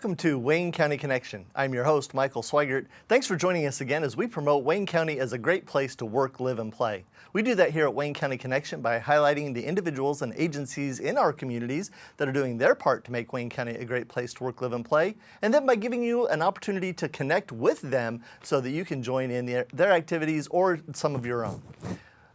Welcome to Wayne County Connection. I'm your host, Michael Sweigart. Thanks for joining us again as we promote Wayne County as a great place to work, live, and play. We do that here at Wayne County Connection by highlighting the individuals and agencies in our communities that are doing their part to make Wayne County a great place to work, live, and play, and then by giving you an opportunity to connect with them so that you can join in their activities or some of your own.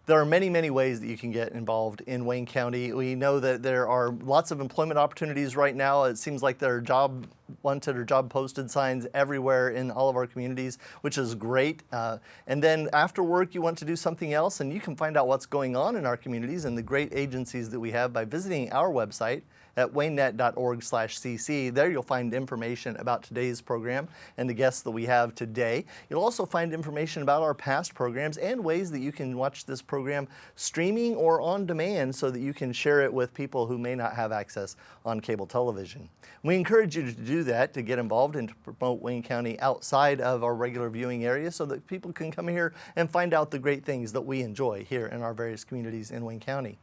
There are many, many ways that you can get involved in Wayne County. We know that there are lots of employment opportunities right now. It seems like there are job wanted or job posted signs everywhere in all of our communities, which is great. And then after work, you want to do something else, and you can find out what's going on in our communities and the great agencies that we have by visiting our website at waynenet.org/cc. There you'll find information about today's program and the guests that we have today. You'll also find information about our past programs and ways that you can watch this program streaming or on demand so that you can share it with people who may not have access on cable television. We encourage you to do that, to get involved and to promote Wayne County outside of our regular viewing area so that people can come here and find out the great things that we enjoy here in our various communities in Wayne County.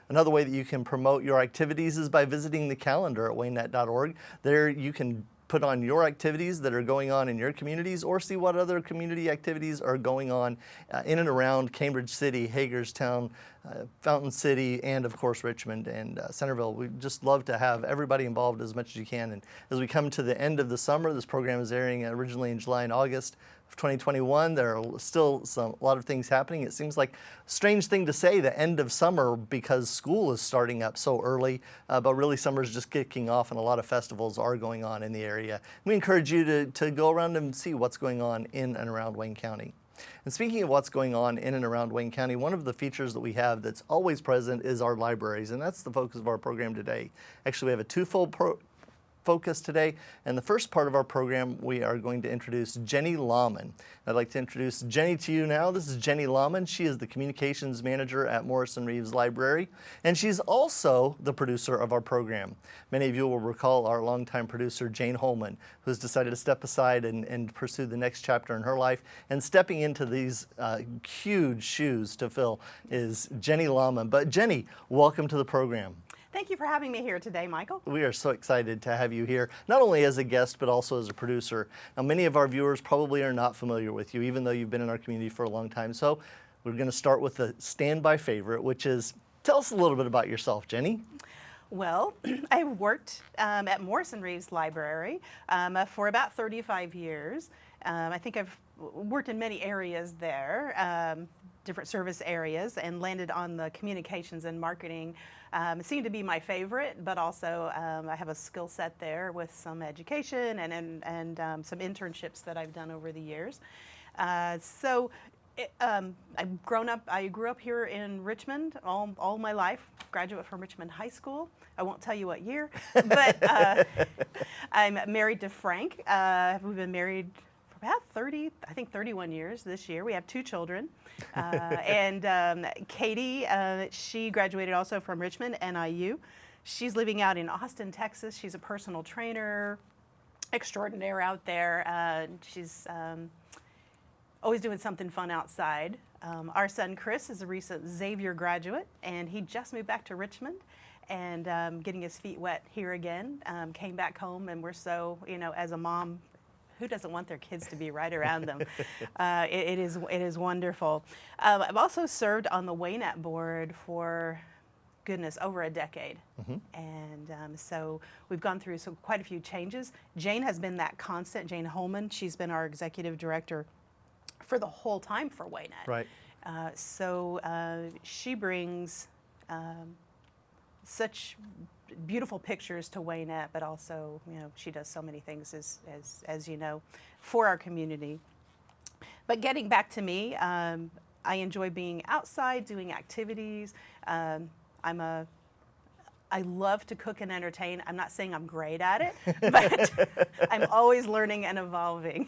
Another way that you can promote your activities is by visiting the calendar at waynenet.org. There you can put on your activities that are going on in your communities or see what other community activities are going on in and around Cambridge City, Hagerstown, Fountain City, and of course Richmond and Centerville. We just love to have everybody involved as much as you can. And as we come to the end of the summer, this program is airing originally in July and August of 2021. There are still a lot of things happening. It seems like a strange thing to say, the end of summer, because school is starting up so early, but really summer is just kicking off and a lot of festivals are going on in the area. We encourage you to go around and see what's going on in and around Wayne County. And speaking of what's going on in and around Wayne County, one of the features that we have that's always present is our libraries, and that's the focus of our program today. Actually, we have a twofold focus today. And the first part of our program, we are going to introduce Jenie Lahmann. I'd like to introduce Jenie to you now. This is Jenie Lahmann. She is the communications manager at Morrisson-Reeves Library, and she's also the producer of our program. Many of you will recall our longtime producer, Jane Holman, who's decided to step aside and pursue the next chapter in her life. And stepping into these huge shoes to fill is Jenie Lahmann. But Jenie, welcome to the program. Thank you for having me here today, Michael. We are so excited to have you here, not only as a guest, but also as a producer. Now, many of our viewers probably are not familiar with you, even though you've been in our community for a long time. So we're going to start with the standby favorite, which is, tell us a little bit about yourself, Jenie. Well, I've worked at Morrisson-Reeves Library for about 35 years. I think I've worked in many areas there, different service areas, and landed on the communications and marketing. It seemed to be my favorite, but also I have a skill set there with some education and some internships that I've done over the years. I grew up here in Richmond all my life, graduate from Richmond High School. I won't tell you what year, but I'm married to Frank. We've been married for about 31 years this year. We have 2 children. And Katie, she graduated also from Richmond, NIU. She's living out in Austin, Texas. She's a personal trainer extraordinaire out there. She's always doing something fun outside. Our son Chris is a recent Xavier graduate, and he just moved back to Richmond and getting his feet wet here again. Came back home, and we're so, as a mom, who doesn't want their kids to be right around them? It is wonderful. I've also served on the WayNet board for, goodness, over a decade. Mm-hmm. And so we've gone through quite a few changes. Jane has been that constant. Jane Holman, she's been our executive director for the whole time for WayNet. Right. She brings such beautiful pictures to WayNet, but also, she does so many things, as you know, for our community. But getting back to me, I enjoy being outside, doing activities. I love to cook and entertain. I'm not saying I'm great at it, but I'm always learning and evolving.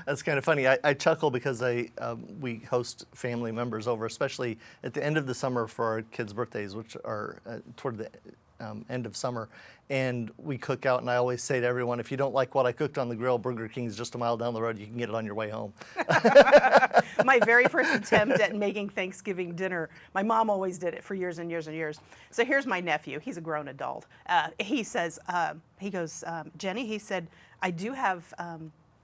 That's kind of funny. I chuckle because we host family members over, especially at the end of the summer for our kids' birthdays, which are toward the end of summer, and we cook out. And I always say to everyone, if you don't like what I cooked on the grill, Burger King's just a mile down the road. You can get it on your way home. My very first attempt at making Thanksgiving dinner, my mom always did it for years and years and years. So here's my nephew. He's a grown adult. He says, Jenny, he said, I do have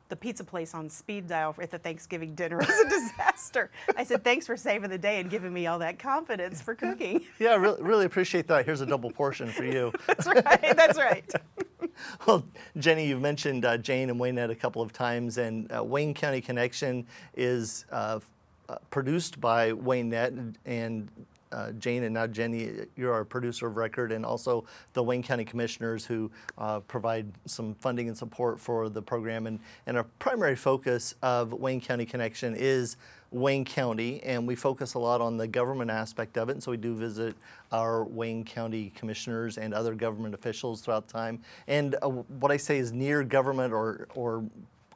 the pizza place on speed dial at the Thanksgiving dinner. It was a disaster. I said, thanks for saving the day and giving me all that confidence for cooking. Yeah, really appreciate that. Here's a double portion for you. That's right. That's right. Well, Jenny, you've mentioned Jane and Waynette a couple of times, and Wayne County Connection is produced by Waynette and Jane, and now Jenny, you're our producer of record, and also the Wayne County Commissioners who provide some funding and support for the program. And our primary focus of Wayne County Connection is Wayne County, and we focus a lot on the government aspect of it. And so we do visit our Wayne County Commissioners and other government officials throughout time. And what I say is near government or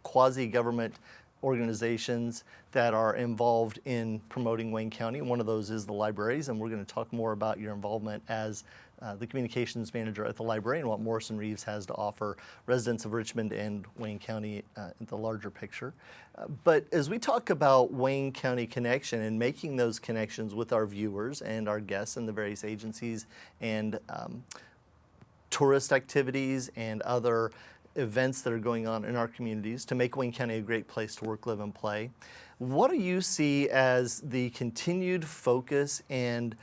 quasi-government organizations that are involved in promoting Wayne County. One of those is the libraries, and we're going to talk more about your involvement as the communications manager at the library and what Morrisson-Reeves has to offer residents of Richmond and Wayne County in the larger picture. But as we talk about Wayne County Connection and making those connections with our viewers and our guests and the various agencies and tourist activities and other events that are going on in our communities to make Wayne County a great place to work, live, and play, what do you see as the continued focus and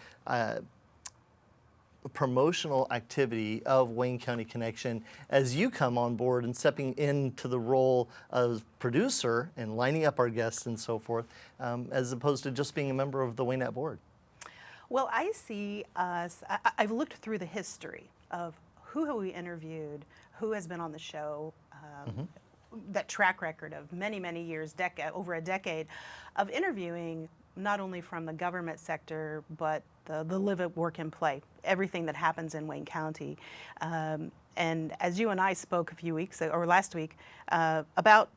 promotional activity of Wayne County Connection as you come on board and stepping into the role of producer and lining up our guests and so forth, as opposed to just being a member of the Waynette board? Well, I see us, I've looked through the history of who have we interviewed, who has been on the show, that track record of many, many years, over a decade of interviewing not only from the government sector, but the live, work, and play, everything that happens in Wayne County. And as you and I spoke a few weeks or last week about,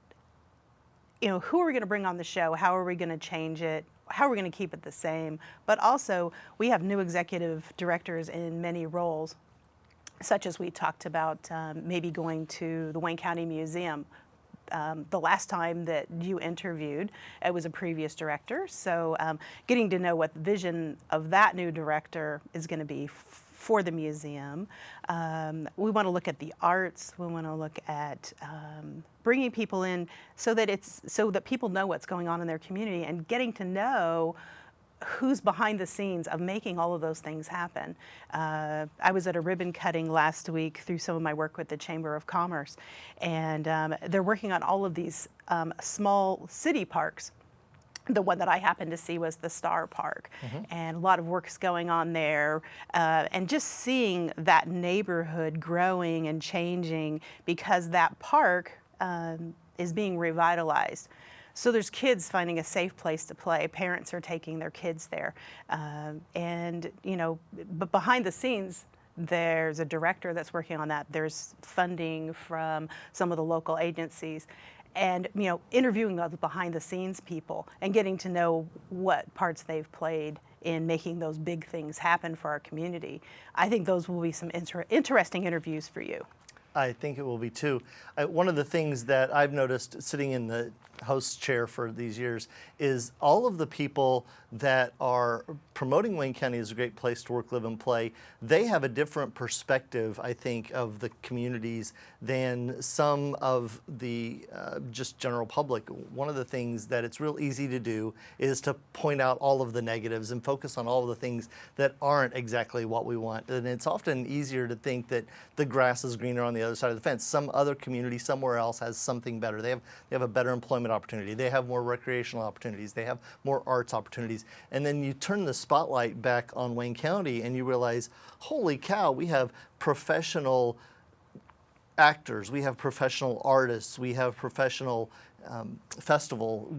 who are we going to bring on the show? How are we going to change it? How are we going to keep it the same? But also, we have new executive directors in many roles, such as we talked about maybe going to the Wayne County Museum. The last time that you interviewed, it was a previous director. So getting to know what the vision of that new director is going to be for the museum. We want to look at the arts. We want to look at bringing people in so that people know what's going on in their community and getting to know who's behind the scenes of making all of those things happen. I was at a ribbon cutting last week through some of my work with the Chamber of Commerce, and they're working on all of these small city parks. The one that I happened to see was the Star Park, and a lot of work's going on there, and just seeing that neighborhood growing and changing because that park is being revitalized. So there's kids finding a safe place to play. Parents are taking their kids there. But behind the scenes, there's a director that's working on that. There's funding from some of the local agencies. And, interviewing those behind the scenes people and getting to know what parts they've played in making those big things happen for our community. I think those will be some interesting interviews for you. I think it will be too. One of the things that I've noticed sitting in the host chair for these years is all of the people that are promoting Wayne County as a great place to work, live, and play. They have a different perspective, I think, of the communities than some of the just general public. One of the things that it's real easy to do is to point out all of the negatives and focus on all of the things that aren't exactly what we want. And it's often easier to think that the grass is greener on the other side of the fence. Some other community somewhere else has something better. They have a better employment opportunity. They have more recreational opportunities. They have more arts opportunities. And then you turn the spotlight back on Wayne County and you realize, holy cow, we have professional actors, we have professional artists, we have professional festival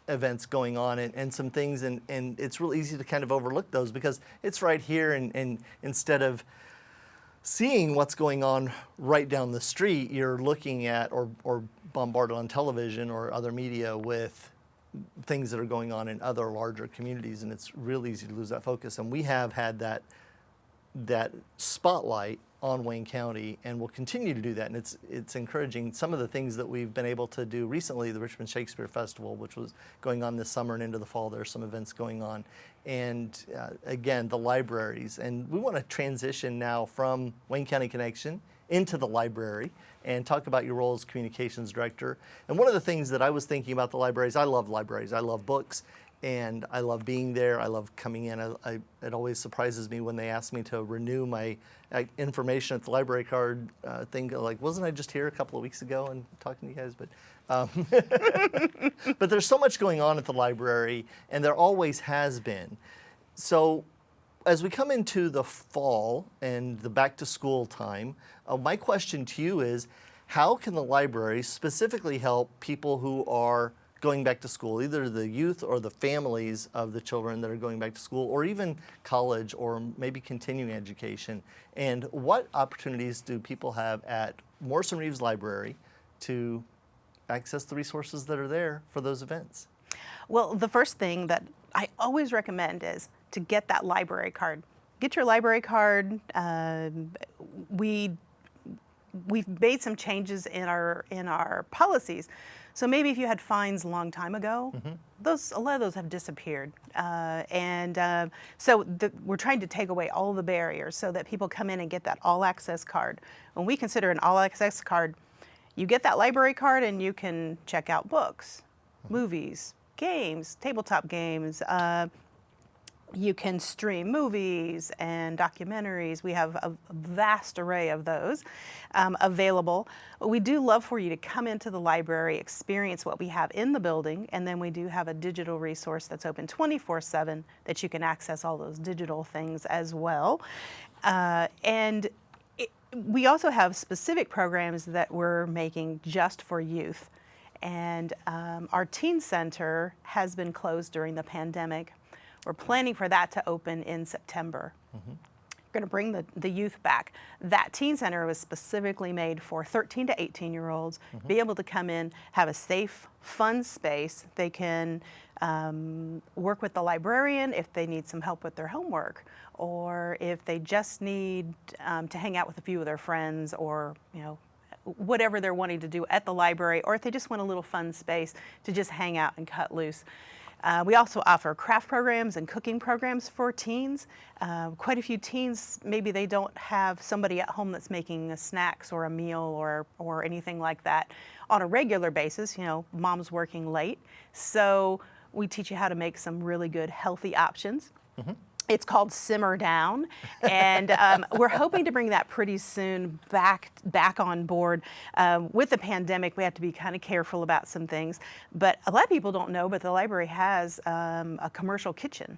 events going on and some things, and it's real easy to kind of overlook those because it's right here, and instead of seeing what's going on right down the street, you're looking at or bombarded on television or other media with things that are going on in other larger communities, and it's real easy to lose that focus. And we have had that that spotlight on Wayne County, and we'll continue to do that. And it's encouraging. Some of the things that we've been able to do recently, the Richmond Shakespeare Festival, which was going on this summer and into the fall, there are some events going on. And again, the libraries. And we want to transition now from Wayne County Connection into the library and talk about your role as communications director. And one of the things that I was thinking about the libraries, I love libraries, I love books, and I love being there. I love coming in. It always surprises me when they ask me to renew my information at the library card thing. Like, wasn't I just here a couple of weeks ago and talking to you guys? But but there's so much going on at the library, and there always has been. So as we come into the fall and the back to school time, my question to you is, how can the library specifically help people who are going back to school, either the youth or the families of the children that are going back to school, or even college or maybe continuing education? And what opportunities do people have at Morrisson-Reeves Library to access the resources that are there for those events? Well, the first thing that I always recommend is to get that library card. Get your library card. We've made some changes in our policies. So maybe if you had fines a long time ago, a lot of those have disappeared. So we're trying to take away all the barriers so that people come in and get that all-access card. When we consider an all-access card, you get that library card and you can check out books, movies, games, tabletop games. You can stream movies and documentaries. We have a vast array of those available. We do love for you to come into the library, experience what we have in the building, and then we do have a digital resource that's open 24/7 that you can access all those digital things as well. We also have specific programs that we're making just for youth. And our teen center has been closed during the pandemic. We're planning for that to open in September. We're going to bring the youth back. That teen center was specifically made for 13 to 18-year-olds, be able to come in, have a safe, fun space. They can work with the librarian if they need some help with their homework, or if they just need to hang out with a few of their friends, or whatever they're wanting to do at the library, or if they just want a little fun space to just hang out and cut loose. We also offer craft programs and cooking programs for teens. Quite a few teens, maybe they don't have somebody at home that's making snacks or a meal or anything like that on a regular basis. Mom's working late. So we teach you how to make some really good healthy options. It's called Simmer Down, and we're hoping to bring that pretty soon back on board. With the pandemic, we have to be kind of careful about some things, but a lot of people don't know, but the library has a commercial kitchen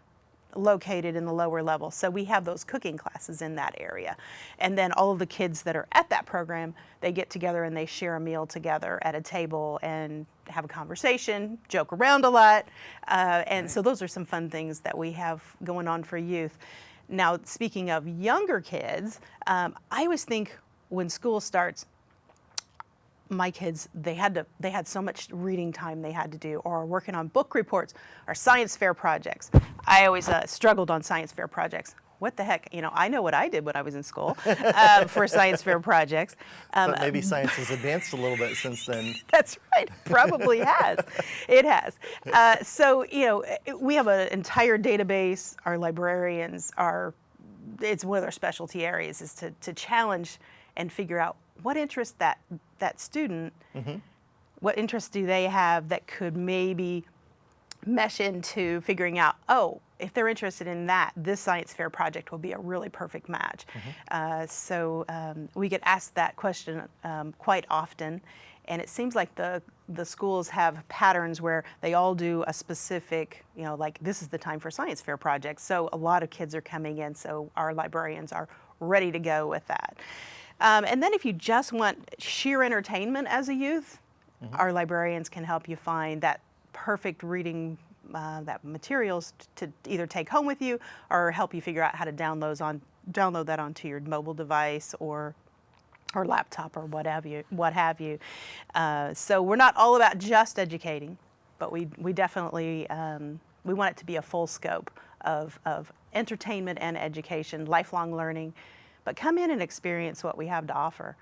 located in the lower level. So we have those cooking classes in that area. And then all of the kids that are at that program, they get together and they share a meal together at a table and have a conversation, joke around a lot. So those are some fun things that we have going on for youth. Now, speaking of younger kids, I always think when school starts, my kids, they had so much reading time they had to do, or working on book reports or science fair projects. I always struggled on science fair projects. What the heck? I know what I did when I was in school for science fair projects. But maybe science has advanced a little bit since then. That's right. Probably has. It has. We have an entire database. Our librarians it's one of their specialty areas is to challenge and figure out what interests that student, what interests do they have that could maybe mesh into figuring out, if they're interested in that, this science fair project will be a really perfect match. We get asked that question quite often, and it seems like the schools have patterns where they all do a specific, like this is the time for science fair projects. So a lot of kids are coming in, so our librarians are ready to go with that. And then if you just want sheer entertainment as a youth, our librarians can help you find that perfect reading, that materials to either take home with you or help you figure out how to download that onto your mobile device or laptop or what have you. So we're not all about just educating, but we definitely we want it to be a full scope of entertainment and education, lifelong learning. But come in and experience what we have to offer.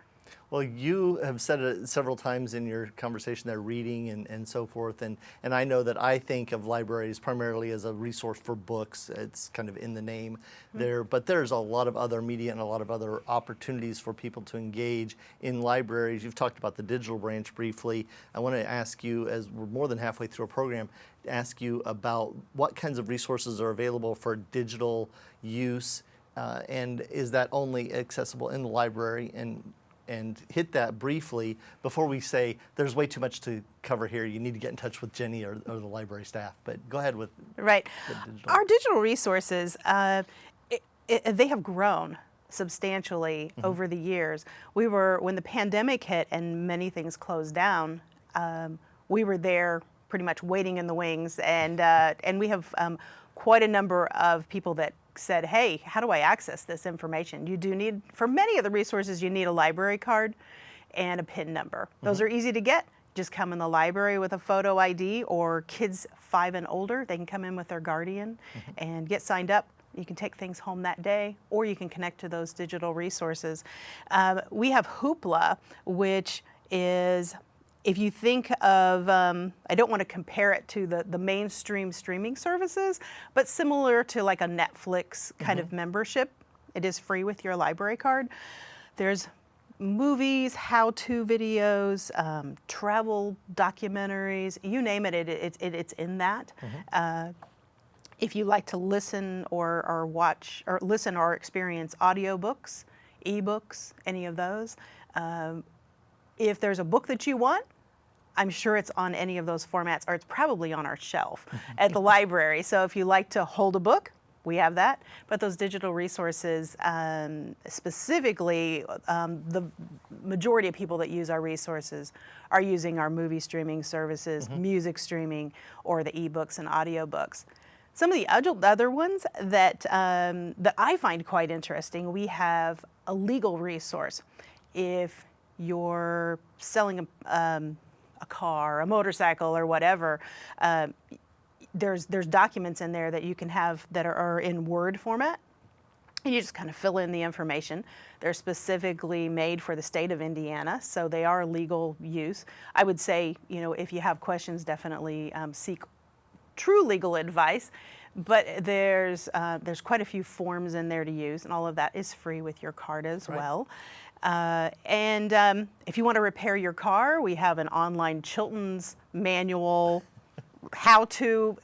Well, you have said it several times in your conversation there, reading and so forth, and I know that I think of libraries primarily as a resource for books. It's kind of in the name there, but there's a lot of other media and a lot of other opportunities for people to engage in libraries. You've talked about the digital branch briefly. I want to ask you, as we're more than halfway through a program, to ask you about what kinds of resources are available for digital use, and is that only accessible in the library? And hit that briefly before we say there's way too much to cover here. You need to get in touch with Jenie or the library staff. But go ahead with right. The digital. Our digital resources, they have grown substantially over the years. When the pandemic hit and many things closed down, we were there pretty much waiting in the wings, and we have quite a number of people that said, hey, how do I access this information? You do need, for many of the resources, you need a library card and a PIN number. Those are easy to get. Just come in the library with a photo ID, or kids 5 and older, they can come in with their guardian and get signed up. You can take things home that day, or you can connect to those digital resources. We have Hoopla, which is, if you think of, I don't want to compare it to the mainstream streaming services, but similar to like a Netflix kind of membership. It is free with your library card. There's movies, how-to videos, travel documentaries, you name it, it's in that. If you like to listen or watch, or listen or experience audiobooks, ebooks, any of those, if there's a book that you want, I'm sure it's on any of those formats, or it's probably on our shelf at the library. So if you like to hold a book, we have that. But those digital resources, specifically, the majority of people that use our resources are using our movie streaming services, music streaming, or the ebooks and audiobooks. Some of the other ones that I find quite interesting, we have a legal resource. If you're selling a car, a motorcycle, or whatever, there's documents in there that you can have that are in Word format. And you just kind of fill in the information. They're specifically made for the state of Indiana, so they are legal use. I would say, if you have questions, definitely seek true legal advice. But there's quite a few forms in there to use, and all of that is free with your card as well. And if you want to repair your car, we have an online Chilton's manual, how to,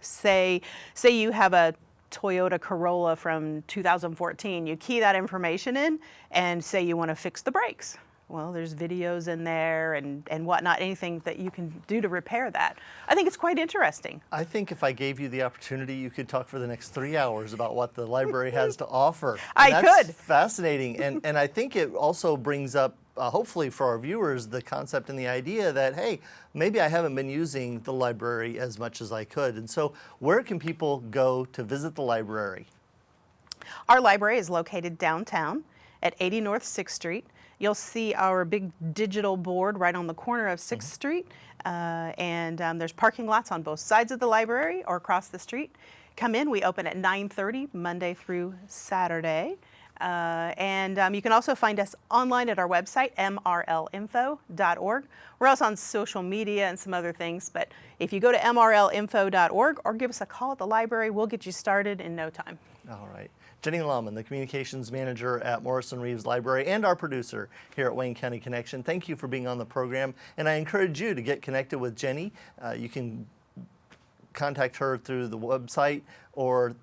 say you have a Toyota Corolla from 2014. You key that information in and say you want to fix the brakes. Well, there's videos in there and whatnot, anything that you can do to repair that. I think it's quite interesting. I think if I gave you the opportunity, you could talk for the next 3 hours about what the library has to offer. I could. Fascinating. And I think it also brings up, hopefully for our viewers, the concept and the idea that, hey, maybe I haven't been using the library as much as I could. And so where can people go to visit the library? Our library is located downtown at 80 North 6th Street. You'll see our big digital board right on the corner of 6th Street, and there's parking lots on both sides of the library or across the street. Come in, we open at 9:30 Monday through Saturday, and you can also find us online at our website, mrlinfo.org. We're also on social media and some other things, but if you go to mrlinfo.org or give us a call at the library, we'll get you started in no time. All right. Jenie Lahmann, the Communications Manager at Morrisson-Reeves Library and our producer here at Wayne County Connection. Thank you for being on the program, and I encourage you to get connected with Jenie. You can contact her through the website or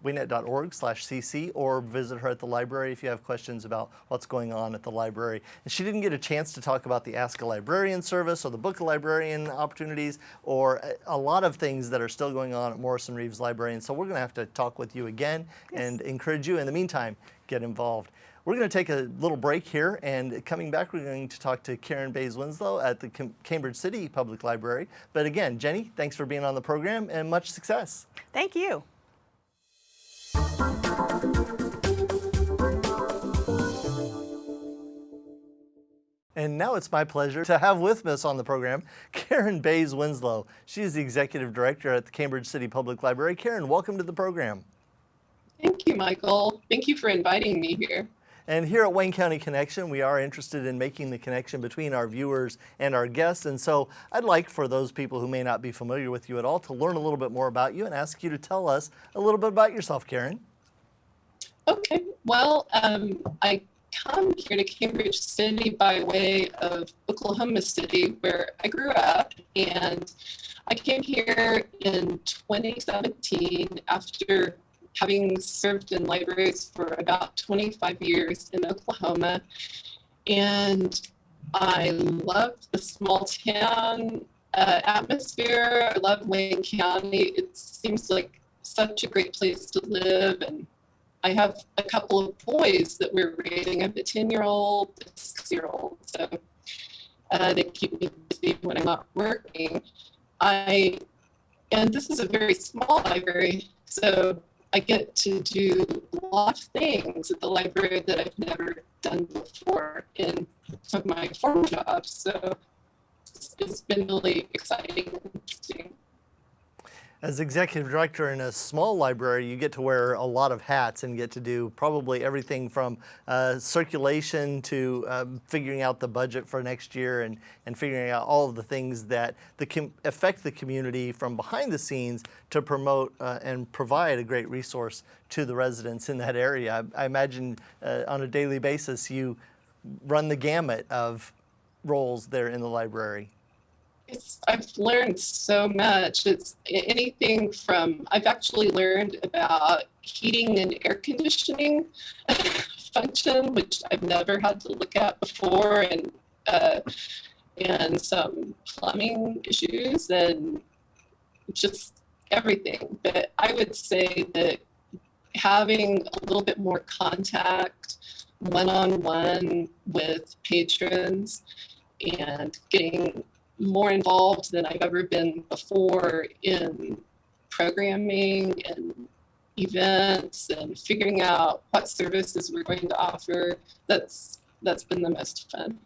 waynet.org/cc, or visit her at the library if you have questions about what's going on at the library. And she didn't get a chance to talk about the Ask a Librarian service or the Book a Librarian opportunities, or a lot of things that are still going on at Morrisson-Reeves Library. And so we're going to have to talk with you again and encourage you. In the meantime, get involved. We're going to take a little break here, and coming back, we're going to talk to Karen Bays-Winslow at the Cambridge City Public Library. But again, Jenie, thanks for being on the program, and much success. Thank you. And now it's my pleasure to have with us on the program Karen Bays-Winslow. She is the Executive Director at the Cambridge City Public Library. Karen, welcome to the program. you, Michael. Thank you for inviting me here. And here at Wayne County Connection, we are interested in making the connection between our viewers and our guests. And so I'd like for those people who may not be familiar with you at all to learn a little bit more about you and ask you to tell us a little bit about yourself, Karen. Okay, well, I come here to Cambridge City by way of Oklahoma City, where I grew up. And I came here in 2017 after having served in libraries for about 25 years in Oklahoma. And I love the small town atmosphere. I love Wayne County. It seems like such a great place to live. And I have a couple of boys that we're raising. I have a 10-year-old, a 6-year-old. So they keep me busy when I'm not working. And this is a very small library, so I get to do a lot of things at the library that I've never done before in some of my former jobs. So it's been really exciting and interesting. As executive director in a small library, you get to wear a lot of hats and get to do probably everything from circulation to figuring out the budget for next year and figuring out all of the things that affect the community from behind the scenes to promote and provide a great resource to the residents in that area. I imagine on a daily basis you run the gamut of roles there in the library. I've learned so much. It's anything from, I've actually learned about heating and air conditioning function, which I've never had to look at before, and some plumbing issues and just everything. But I would say that having a little bit more contact one-on-one with patrons and getting more involved than I've ever been before in programming and events and figuring out what services we're going to offer. That's been the most fun.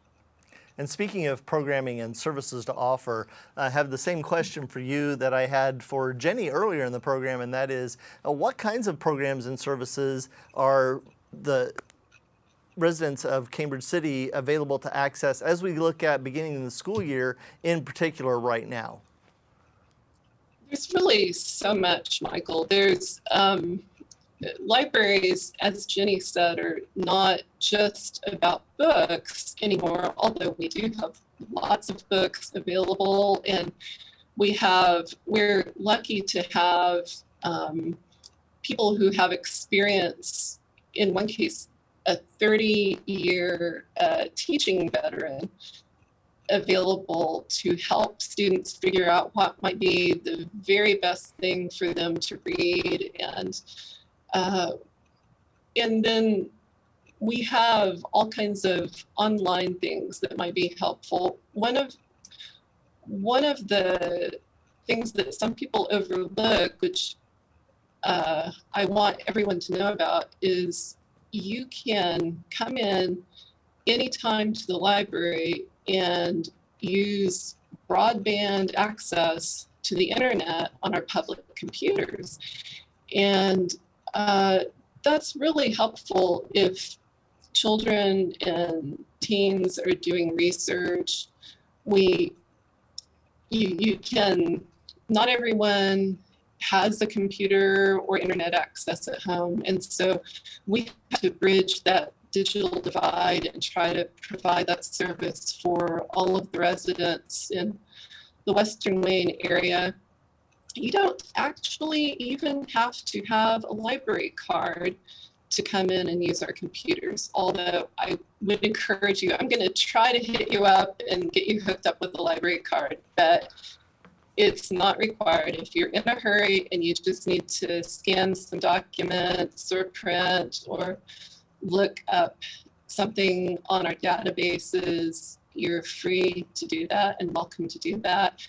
And speaking of programming and services to offer, I have the same question for you that I had for Jenny earlier in the program, and that is, what kinds of programs and services are the residents of Cambridge City available to access as we look at beginning the school year in particular right now? There's really so much, Michael. There's libraries, as Jenny said, are not just about books anymore, although we do have lots of books available. And we're lucky to have people who have experience, in one case, a 30-year teaching veteran available to help students figure out what might be the very best thing for them to read. And then we have all kinds of online things that might be helpful. One of the things that some people overlook, which I want everyone to know about, is you can come in anytime to the library and use broadband access to the internet on our public computers. And that's really helpful if children and teens are doing research. You can, not everyone has a computer or internet access at home. And so we have to bridge that digital divide and try to provide that service for all of the residents in the Western Wayne area. You don't actually even have to have a library card to come in and use our computers, although I would encourage you, I'm going to try to hit you up and get you hooked up with a library card, but it's not required. If you're in a hurry and you just need to scan some documents or print or look up something on our databases, you're free to do that and welcome to do that.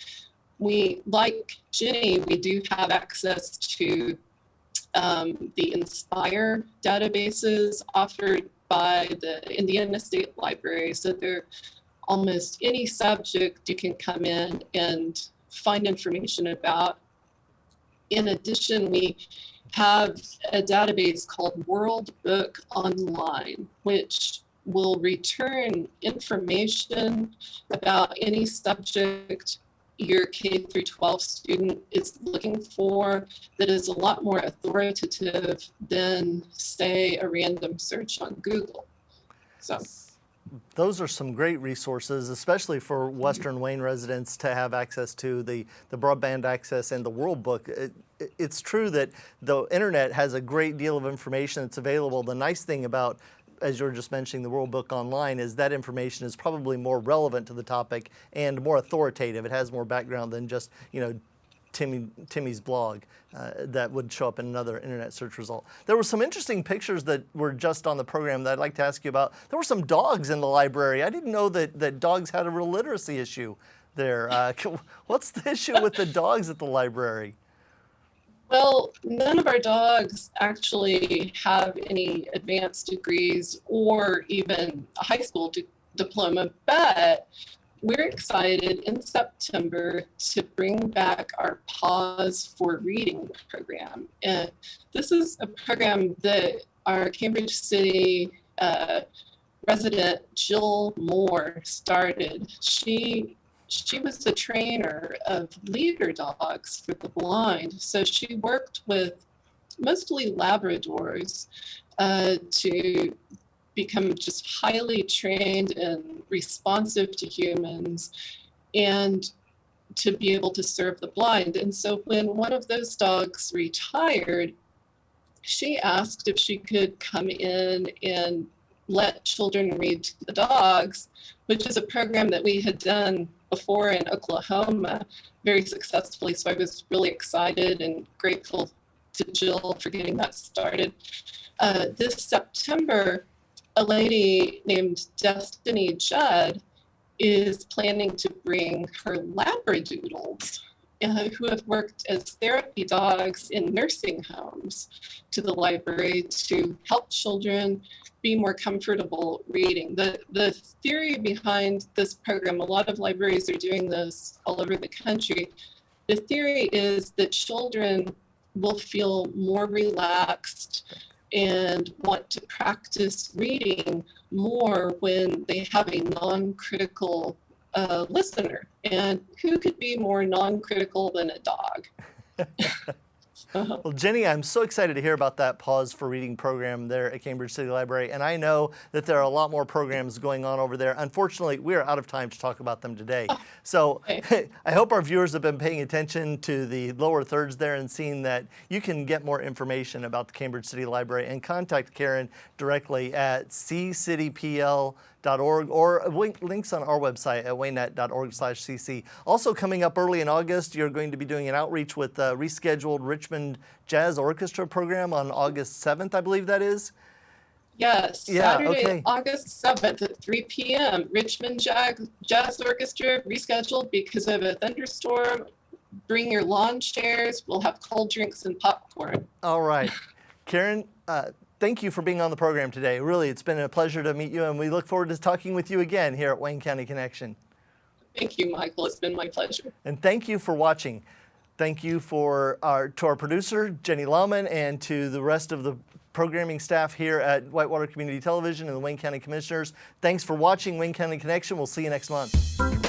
We, like Jenie, we do have access to the Inspire databases offered by the Indiana State Library. So they're almost any subject you can come in and find information about. In addition, we have a database called World Book Online, which will return information about any subject your K through 12 student is looking for that is a lot more authoritative than, say, a random search on Google. So those are some great resources, especially for Western Wayne residents to have access to the broadband access and the World Book. It's true that the internet has a great deal of information that's available. The nice thing about, as you were just mentioning, the World Book Online, is that information is probably more relevant to the topic and more authoritative. It has more background than just, Timmy's blog that would show up in another internet search result. There were some interesting pictures that were just on the program that I'd like to ask you about. There were some dogs in the library. I didn't know that dogs had a real literacy issue there. What's the issue with the dogs at the library? Well, none of our dogs actually have any advanced degrees or even a high school diploma, but we're excited in September to bring back our Pause for Reading program. And this is a program that our Cambridge City resident Jill Moore started. She was a trainer of leader dogs for the blind. So she worked with mostly Labradors to become just highly trained and responsive to humans and to be able to serve the blind. And so when one of those dogs retired, she asked if she could come in and let children read to the dogs, which is a program that we had done before in Oklahoma very successfully. So I was really excited and grateful to Jill for getting that started. This September, a lady named Destiny Judd is planning to bring her Labradoodles, who have worked as therapy dogs in nursing homes, to the library to help children be more comfortable reading. The theory behind this program, a lot of libraries are doing this all over the country. The theory is that children will feel more relaxed and want to practice reading more when they have a non-critical listener. And who could be more non-critical than a dog? Well, Jenny, I'm so excited to hear about that Pause for Reading program there at Cambridge City Library, and I know that there are a lot more programs going on over there. Unfortunately, we are out of time to talk about them today. So I hope our viewers have been paying attention to the lower thirds there and seeing that you can get more information about the Cambridge City Library and contact Karen directly at ccitypl.org or links on our website at waynet.org/cc. Also coming up early in August, you're going to be doing an outreach with the rescheduled Richmond Jazz Orchestra program on August 7th, I believe that is. Yes, Yeah, Saturday, okay. August 7th at 3 p.m. Richmond Jazz Orchestra rescheduled because of a thunderstorm. Bring your lawn chairs. We'll have cold drinks and popcorn. All right. Karen, thank you for being on the program today. Really, it's been a pleasure to meet you, and we look forward to talking with you again here at Wayne County Connection. Thank you, Michael. It's been my pleasure. And thank you for watching. Thank you to our producer, Jenie Lahmann, and to the rest of the programming staff here at Whitewater Community Television and the Wayne County Commissioners. Thanks for watching Wayne County Connection. We'll see you next month.